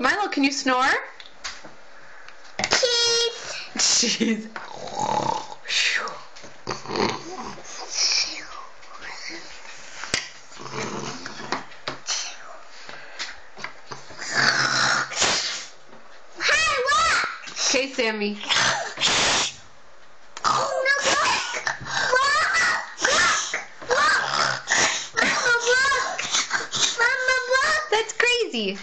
Milo, can you snore? Cheese. Jeez. Hey, look! Okay, Sammy. That's crazy.